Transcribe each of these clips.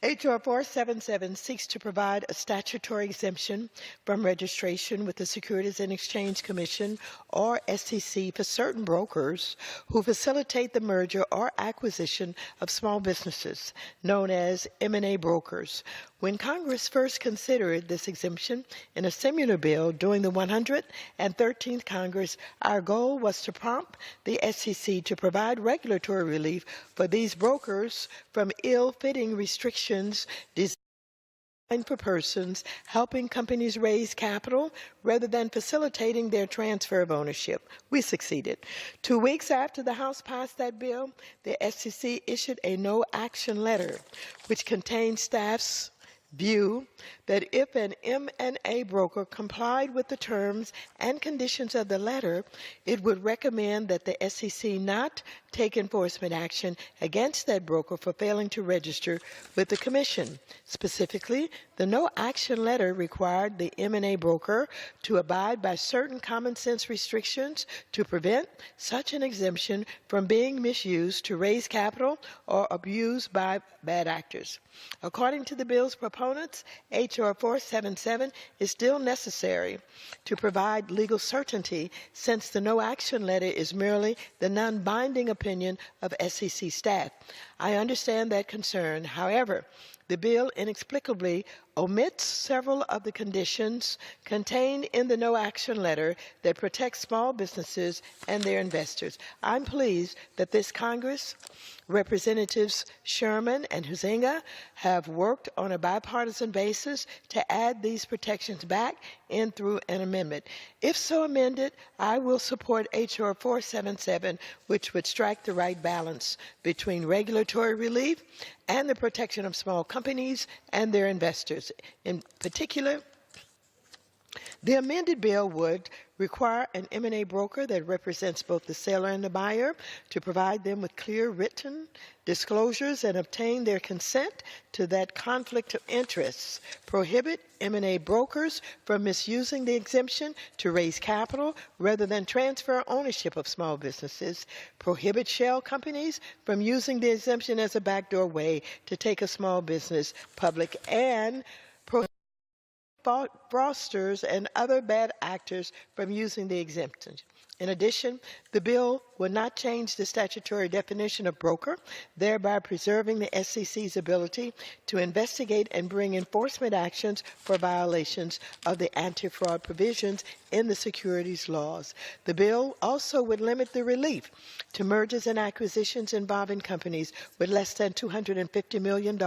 H.R. 477 seeks to provide a statutory exemption from registration with the Securities and Exchange Commission, or SEC, for certain brokers who facilitate the merger or acquisition of small businesses, known as M&A brokers. When Congress first considered this exemption in a similar bill during the 113th Congress, our goal was to prompt the SEC to provide regulatory relief for these brokers from ill-fitting restrictions designed for persons helping companies raise capital rather than facilitating their transfer of ownership. We succeeded. 2 weeks after the House passed that bill, the SEC issued a no-action letter which contained staff's view that if an M&A broker complied with the terms and conditions of the letter, it would recommend that the SEC not take enforcement action against that broker for failing to register with the Commission. Specifically, the no-action letter required the M&A broker to abide by certain common-sense restrictions to prevent such an exemption from being misused to raise capital or abused by bad actors. According to the bill's proponents, H.R. 477 is still necessary to provide legal certainty, since the no-action letter is merely the non-binding opinion of SEC staff. I understand that concern. However, the bill inexplicably omits several of the conditions contained in the no-action letter that protect small businesses and their investors. I'm pleased that this Congress, Representatives Sherman and Huizenga, have worked on a bipartisan basis to add these protections back in through an amendment. If so amended, I will support H.R. 477, which would strike the right balance between regulatory relief and the protection of small companies and their investors. In particular, the amended bill would require an M&A broker that represents both the seller and the buyer to provide them with clear written disclosures and obtain their consent to that conflict of interests, prohibit M&A brokers from misusing the exemption to raise capital rather than transfer ownership of small businesses, prohibit shell companies from using the exemption as a backdoor way to take a small business public, and prohibit fraudsters and other bad actors from using the exemption. In addition, the bill would not change the statutory definition of broker, thereby preserving the SEC's ability to investigate and bring enforcement actions for violations of the anti-fraud provisions in the securities laws. The bill also would limit the relief to mergers and acquisitions involving companies with less than $250 million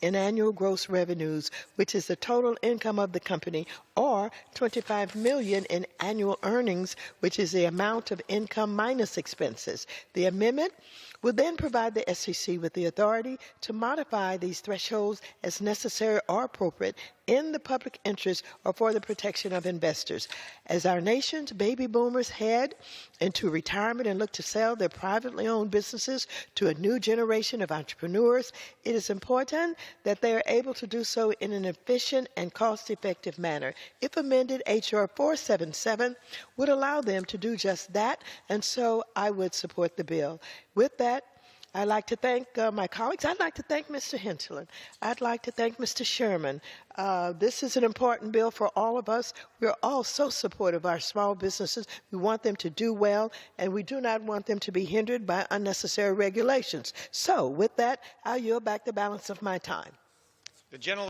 in annual gross revenues, which is the total income of the company, or $25 million in annual earnings, which is the amount of income minus expenses. The amendment would then provide the SEC with the authority to modify these thresholds as necessary or appropriate in the public interest or for the protection of investors. As our nation's baby boomers head into retirement and look to sell their privately owned businesses to a new generation of entrepreneurs, it is important that they are able to do so in an efficient and cost-effective manner. If amended, H.R. 477 would allow them to do just that, and so I would support the bill. With that, I'd like to thank my colleagues. I'd like to thank Mr. Hinchland. I'd like to thank Mr. Sherman. This is an important bill for all of us. We're all so supportive of our small businesses. We want them to do well, and we do not want them to be hindered by unnecessary regulations. So with that, I'll yield back the balance of my time. The gentleman